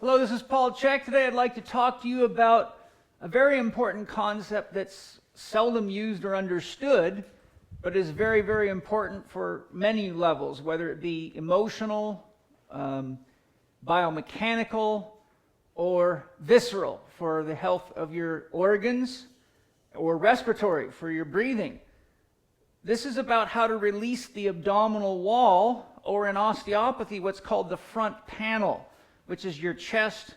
Hello, this is C.H.E.K. Today I'd like to talk to you about a very important concept that's seldom used or understood, but is very, very important for many levels, whether it be emotional, biomechanical, or visceral for the health of your organs, or respiratory for your breathing. This is about how to release the abdominal wall, or in osteopathy, what's called the front panel, which is your chest,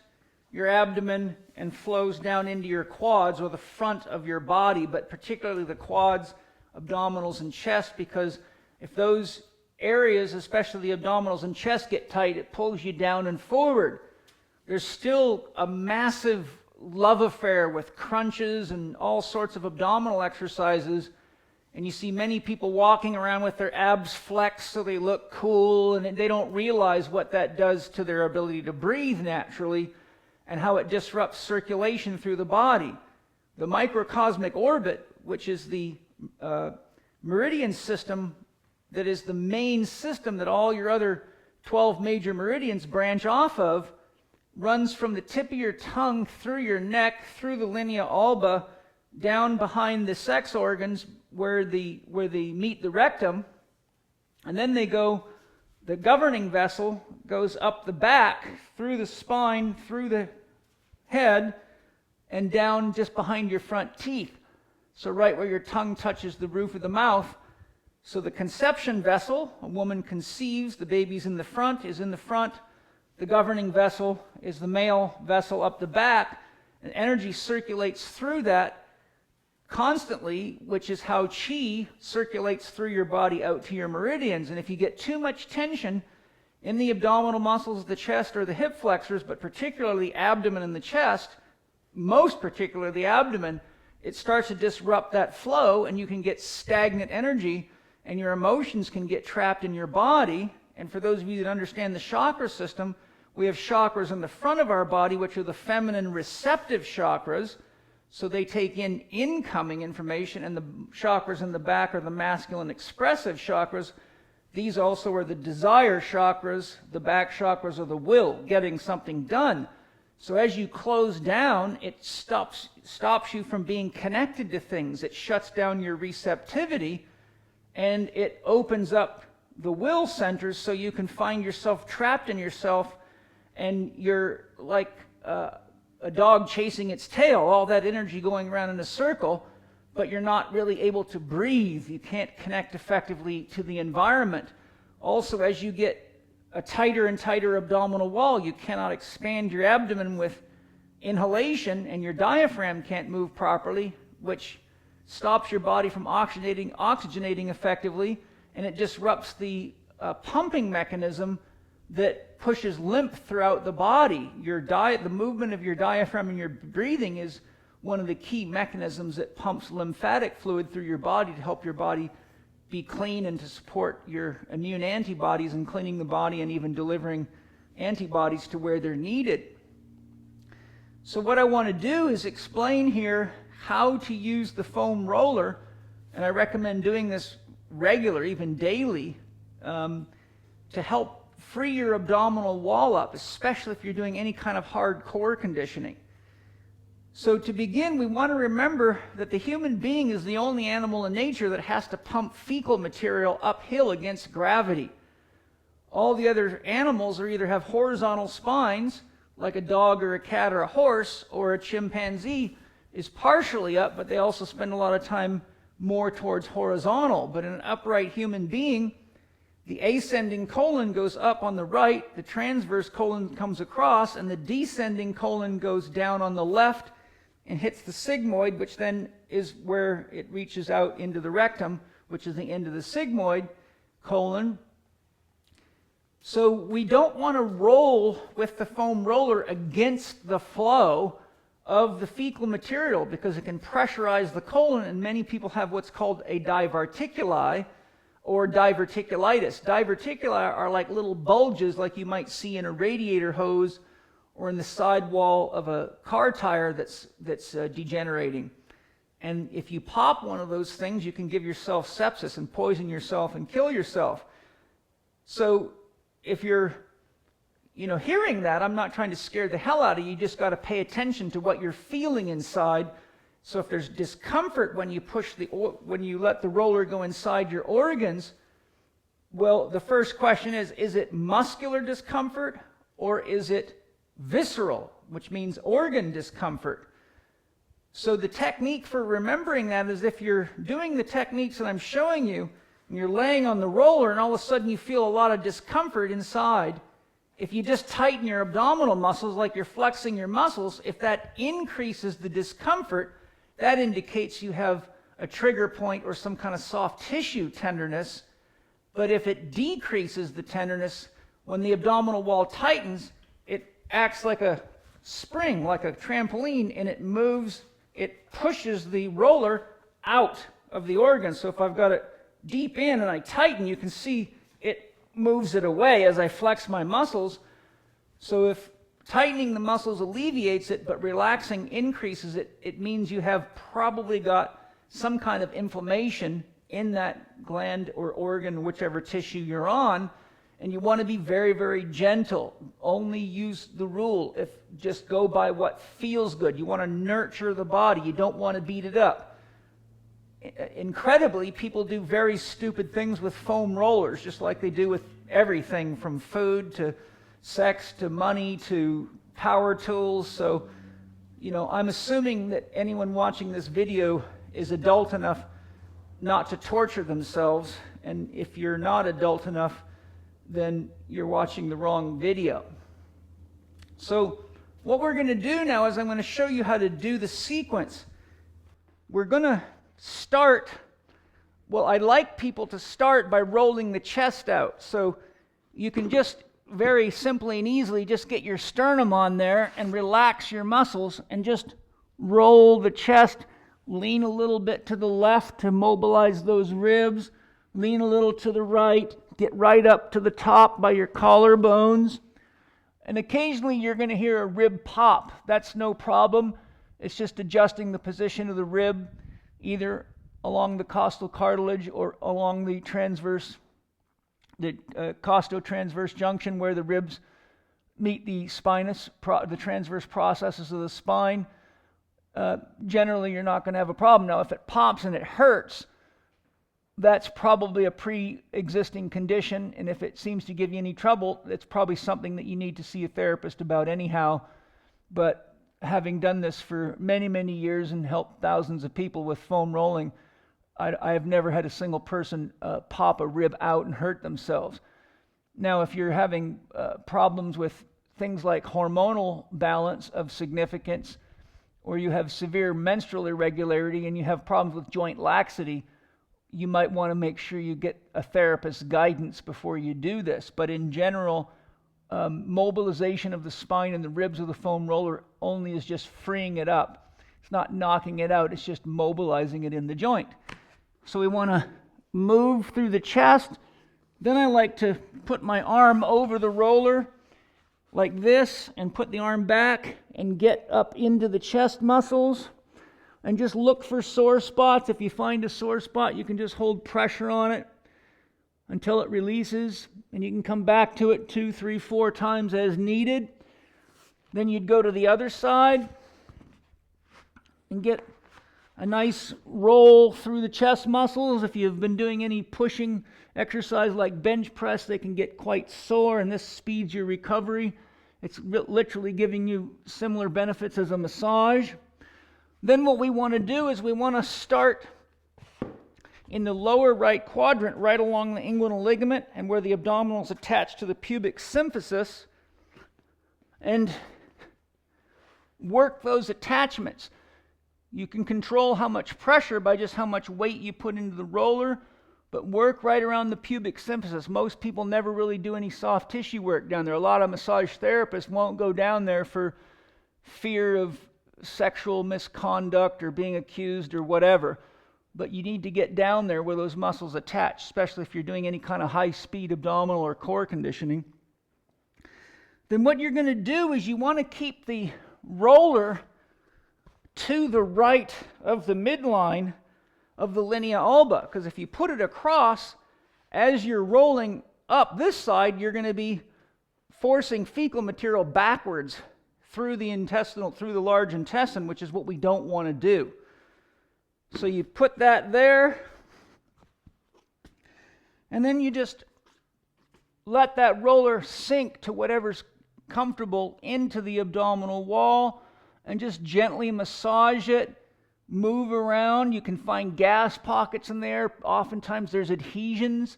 your abdomen, and flows down into your quads, or the front of your body, but particularly the quads, abdominals, and chest, because if those areas, especially the abdominals and chest, get tight, it pulls you down and forward. There's still a massive love affair with crunches and all sorts of abdominal exercises, and you see many people walking around with their abs flexed so they look cool, and they don't realize what that does to their ability to breathe naturally and how it disrupts circulation through the body. The microcosmic orbit, which is the meridian system that is the main system that all your other 12 major meridians branch off of, runs from the tip of your tongue through your neck, through the linea alba, down behind the sex organs where they meet the rectum, and then the governing vessel goes up the back, through the spine, through the head, and down just behind your front teeth. So right where your tongue touches the roof of the mouth. So the conception vessel, a woman conceives, the baby's in the front, is in the front. The governing vessel is the male vessel up the back, and energy circulates through that constantly, which is how chi circulates through your body out to your meridians. And if you get too much tension in the abdominal muscles of the chest or the hip flexors, but particularly the abdomen and the chest, most particularly the abdomen, it starts to disrupt that flow, and you can get stagnant energy, and your emotions can get trapped in your body. And for those of you that understand the chakra system, we have chakras in the front of our body, which are the feminine receptive chakras. So they take in incoming information, and the chakras in the back are the masculine expressive chakras. These also are the desire chakras. The back chakras are the will, getting something done. So as you close down, it stops you from being connected to things. It shuts down your receptivity, and it opens up the will centers so you can find yourself trapped in yourself, and you're like a dog chasing its tail, all that energy going around in a circle, but you're not really able to breathe. You can't connect effectively to the environment. Also, as you get a tighter and tighter abdominal wall, you cannot expand your abdomen with inhalation, and your diaphragm can't move properly, which stops your body from oxygenating effectively, and it disrupts the pumping mechanism that pushes lymph throughout the body. The movement of your diaphragm and your breathing is one of the key mechanisms that pumps lymphatic fluid through your body to help your body be clean and to support your immune antibodies and cleaning the body and even delivering antibodies to where they're needed. So what I want to do is explain here how to use the foam roller, and I recommend doing this regular, even daily, to help free your abdominal wall up, especially if you're doing any kind of hard core conditioning. So to begin, we want to remember that the human being is the only animal in nature that has to pump fecal material uphill against gravity. All the other animals either have horizontal spines, like a dog or a cat or a horse, or a chimpanzee is partially up, but they also spend a lot of time more towards horizontal. But in an upright human being, the ascending colon goes up on the right, the transverse colon comes across, and the descending colon goes down on the left and hits the sigmoid, which then is where it reaches out into the rectum, which is the end of the sigmoid colon. So we don't want to roll with the foam roller against the flow of the fecal material, because it can pressurize the colon, and many people have what's called a diverticuli, or diverticulitis. Diverticuli are like little bulges like you might see in a radiator hose or in the sidewall of a car tire that's degenerating. And if you pop one of those things, you can give yourself sepsis and poison yourself and kill yourself. So if you're hearing that, I'm not trying to scare the hell out of you. You just got to pay attention to what you're feeling inside. So if there's discomfort when you let the roller go inside your organs, well, the first question is it muscular discomfort or is it visceral, which means organ discomfort? So the technique for remembering that is if you're doing the techniques that I'm showing you, and you're laying on the roller and all of a sudden you feel a lot of discomfort inside, if you just tighten your abdominal muscles like you're flexing your muscles, if that increases the discomfort, that indicates you have a trigger point or some kind of soft tissue tenderness. But if it decreases the tenderness, when the abdominal wall tightens, it acts like a spring, like a trampoline, and it pushes the roller out of the organ. So if I've got it deep in and I tighten, you can see it moves it away as I flex my muscles. So if tightening the muscles alleviates it, but relaxing increases it, it means you have probably got some kind of inflammation in that gland or organ, whichever tissue you're on, and you want to be very, very gentle. Only use the rule. Just go by what feels good. You want to nurture the body. You don't want to beat it up. Incredibly, people do very stupid things with foam rollers, just like they do with everything from food to sex to money to power tools. So, I'm assuming that anyone watching this video is adult enough not to torture themselves. And if you're not adult enough, then you're watching the wrong video. So what we're going to do now is I'm going to show you how to do the sequence. We're going to start, I like people to start by rolling the chest out. So you can just very simply and easily just get your sternum on there and relax your muscles and just roll the chest. Lean a little bit to the left to mobilize those ribs. Lean a little to the right. Get right up to the top by your collarbones. And occasionally you're going to hear a rib pop. That's no problem. It's just adjusting the position of the rib, either along the costal cartilage or along the costo-transverse junction where the ribs meet the spinous, the transverse processes of the spine. Generally, you're not going to have a problem. Now, if it pops and it hurts, that's probably a pre-existing condition, and if it seems to give you any trouble, it's probably something that you need to see a therapist about anyhow. But having done this for many, many years and helped thousands of people with foam rolling, I have never had a single person pop a rib out and hurt themselves. Now, if you're having problems with things like hormonal balance of significance, or you have severe menstrual irregularity and you have problems with joint laxity, you might want to make sure you get a therapist's guidance before you do this. But in general, mobilization of the spine and the ribs of the foam roller only is just freeing it up. It's not knocking it out, it's just mobilizing it in the joint. So we want to move through the chest. Then I like to put my arm over the roller like this and put the arm back and get up into the chest muscles and just look for sore spots. If you find a sore spot, you can just hold pressure on it until it releases, and you can come back to it 2, 3, 4 times as needed. Then you'd go to the other side and get a nice roll through the chest muscles. If you've been doing any pushing exercise like bench press, they can get quite sore, and this speeds your recovery. It's literally giving you similar benefits as a massage. Then what we want to do is we want to start in the lower right quadrant, right along the inguinal ligament and where the abdominal is attached to the pubic symphysis, and work those attachments. You can control how much pressure by just how much weight you put into the roller, but work right around the pubic symphysis. Most people never really do any soft tissue work down there. A lot of massage therapists won't go down there for fear of sexual misconduct or being accused or whatever. But you need to get down there where those muscles attach, especially if you're doing any kind of high-speed abdominal or core conditioning. Then what you're going to do is you want to keep the roller to the right of the midline of the linea alba, because if you put it across, as you're rolling up this side, you're going to be forcing fecal material backwards through the large intestine, which is what we don't want to do. So you put that there, and then you just let that roller sink to whatever's comfortable into the abdominal wall, and just gently massage it, move around. You can find gas pockets in there. Oftentimes there's adhesions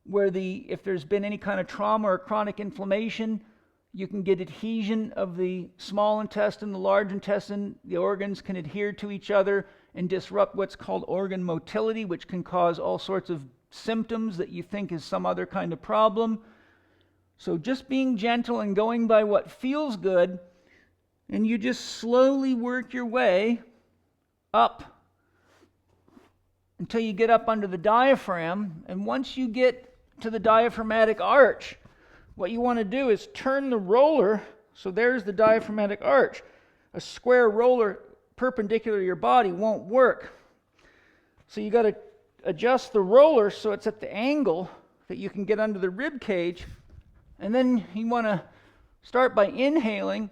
where if there's been any kind of trauma or chronic inflammation, you can get adhesion of the small intestine, the large intestine. The organs can adhere to each other and disrupt what's called organ motility, which can cause all sorts of symptoms that you think is some other kind of problem. So just being gentle and going by what feels good, and you just slowly work your way up until you get up under the diaphragm. And once you get to the diaphragmatic arch, what you want to do is turn the roller. So there's the diaphragmatic arch. A square roller perpendicular to your body won't work. So you got to adjust the roller so it's at the angle that you can get under the rib cage. And then you want to start by inhaling,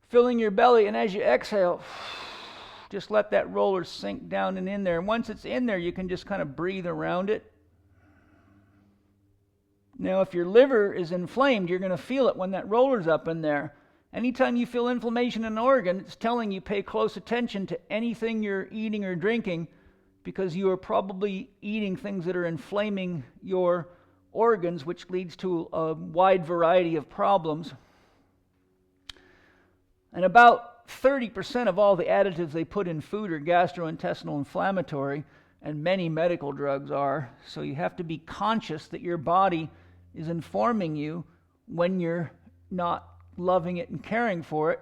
filling your belly, and as you exhale, just let that roller sink down and in there. And once it's in there, you can just kind of breathe around it. Now, if your liver is inflamed, you're going to feel it when that roller's up in there. Anytime you feel inflammation in an organ, it's telling you pay close attention to anything you're eating or drinking, because you are probably eating things that are inflaming your organs, which leads to a wide variety of problems. And about 30% of all the additives they put in food are gastrointestinal inflammatory, and many medical drugs are. So you have to be conscious that your body is informing you when you're not loving it and caring for it,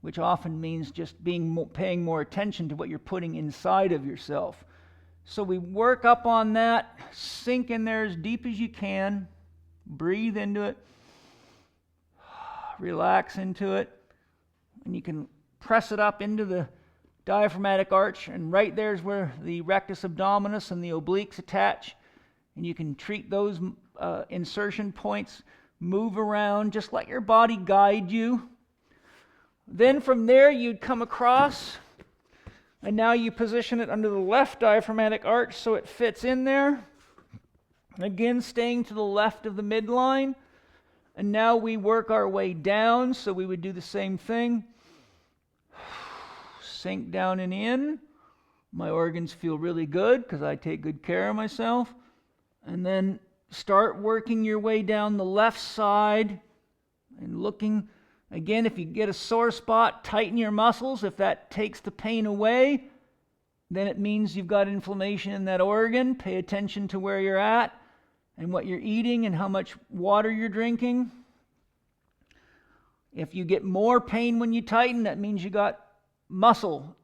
which often means just paying more attention to what you're putting inside of yourself. So we work up on that, sink in there as deep as you can, breathe into it, relax into it, and you can press it up into the diaphragmatic arch, and right there is where the rectus abdominis and the obliques attach, and you can treat those insertion points, move around, just let your body guide you. Then from there you'd come across, and now you position it under the left diaphragmatic arch so it fits in there. Again, staying to the left of the midline. And now we work our way down, so we would do the same thing. Sink down and in. My organs feel really good because I take good care of myself. And then start working your way down the left side and looking. Again, if you get a sore spot, tighten your muscles. If that takes the pain away, then it means you've got inflammation in that organ. Pay attention to where you're at and what you're eating and how much water you're drinking. If you get more pain when you tighten, that means you got muscle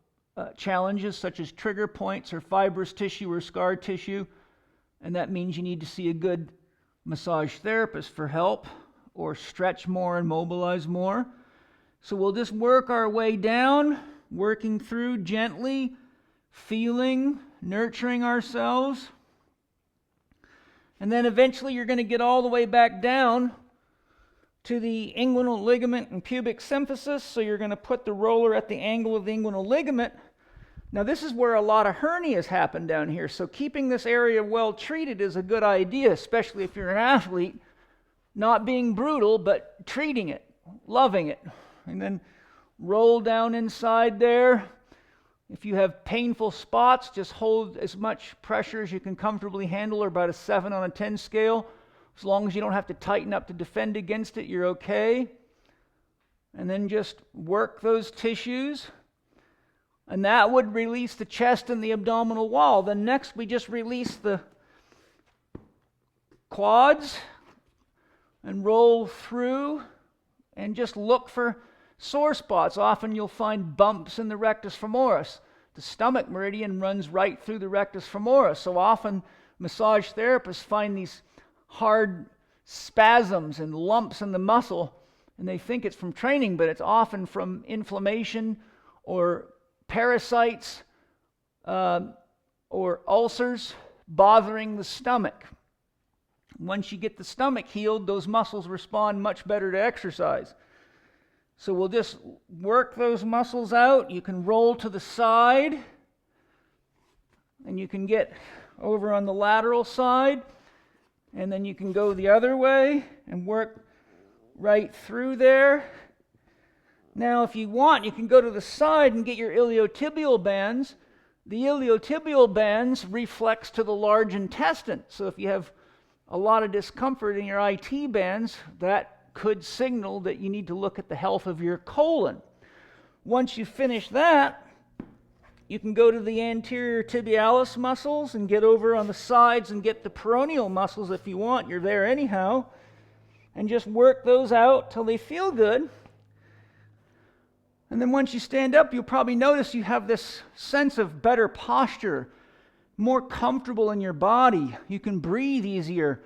challenges such as trigger points or fibrous tissue or scar tissue. And that means you need to see a good massage therapist for help, or stretch more and mobilize more. So we'll just work our way down, working through gently, feeling, nurturing ourselves. And then eventually you're going to get all the way back down to the inguinal ligament and pubic symphysis. So you're going to put the roller at the angle of the inguinal ligament. Now this is where a lot of hernias happen down here. So keeping this area well treated is a good idea, especially if you're an athlete. Not being brutal, but treating it, loving it. And then roll down inside there. If you have painful spots, just hold as much pressure as you can comfortably handle, or about a 7 on a 10 scale. As long as you don't have to tighten up to defend against it, you're okay. And then just work those tissues. And that would release the chest and the abdominal wall. Then next we just release the quads and roll through and just look for sore spots. Often you'll find bumps in the rectus femoris. The stomach meridian runs right through the rectus femoris. So often massage therapists find these hard spasms and lumps in the muscle, and they think it's from training, but it's often from inflammation or parasites or ulcers bothering the stomach. Once you get the stomach healed, those muscles respond much better to exercise. So we'll just work those muscles out. You can roll to the side, and you can get over on the lateral side, and then you can go the other way and work right through there. Now, if you want, you can go to the side and get your iliotibial bands. The iliotibial bands reflex to the large intestine. So if you have a lot of discomfort in your IT bands, that could signal that you need to look at the health of your colon. Once you finish that, you can go to the anterior tibialis muscles and get over on the sides and get the peroneal muscles if you want. You're there anyhow. And just work those out till they feel good. And then once you stand up, you'll probably notice you have this sense of better posture, more comfortable in your body. You can breathe easier.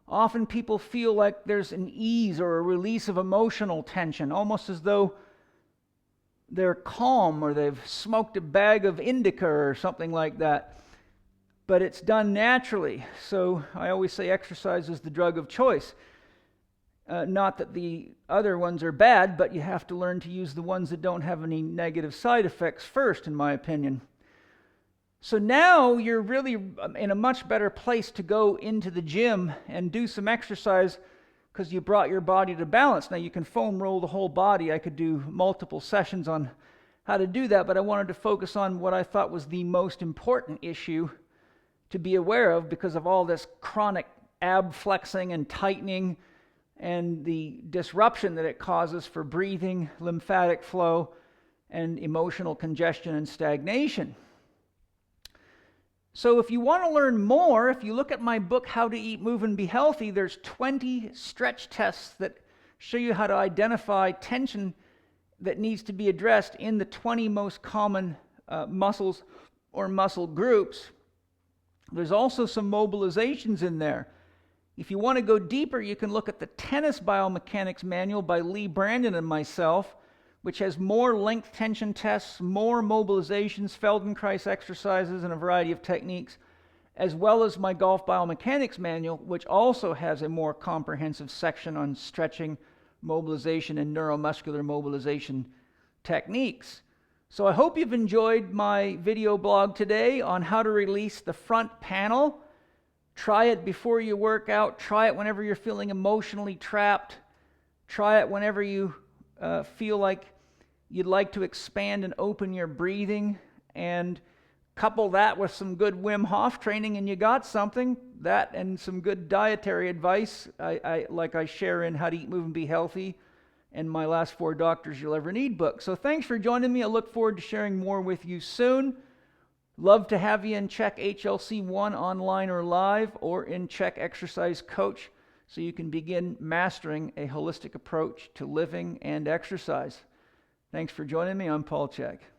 Often people feel like there's an ease or a release of emotional tension, almost as though they're calm or they've smoked a bag of indica or something like that. But it's done naturally. So I always say exercise is the drug of choice. Not that the other ones are bad, but you have to learn to use the ones that don't have any negative side effects first, in my opinion. So now you're really in a much better place to go into the gym and do some exercise because you brought your body to balance. Now you can foam roll the whole body. I could do multiple sessions on how to do that, but I wanted to focus on what I thought was the most important issue to be aware of because of all this chronic ab flexing and tightening and the disruption that it causes for breathing, lymphatic flow, and emotional congestion and stagnation. So if you want to learn more, if you look at my book, How to Eat, Move, and Be Healthy, there's 20 stretch tests that show you how to identify tension that needs to be addressed in the 20 most common muscles or muscle groups. There's also some mobilizations in there. If you want to go deeper, you can look at the Tennis Biomechanics Manual by Lee Brandon and myself, which has more length tension tests, more mobilizations, Feldenkrais exercises, and a variety of techniques, as well as my Golf Biomechanics Manual, which also has a more comprehensive section on stretching, mobilization, and neuromuscular mobilization techniques. So I hope you've enjoyed my video blog today on how to release the front panel. Try it before you work out. Try it whenever you're feeling emotionally trapped. Try it whenever you feel like you'd like to expand and open your breathing, and couple that with some good Wim Hof training and you got something. That and some good dietary advice like I share in How to Eat, Move, and Be Healthy and my last 4 Doctors You'll Ever Need book. So thanks for joining me. I look forward to sharing more with you soon. Love to have you in CHEK HLC1 online or live, or in CHEK Exercise Coach, so you can begin mastering a holistic approach to living and exercise. Thanks for joining me. I'm Paul C.H.E.K.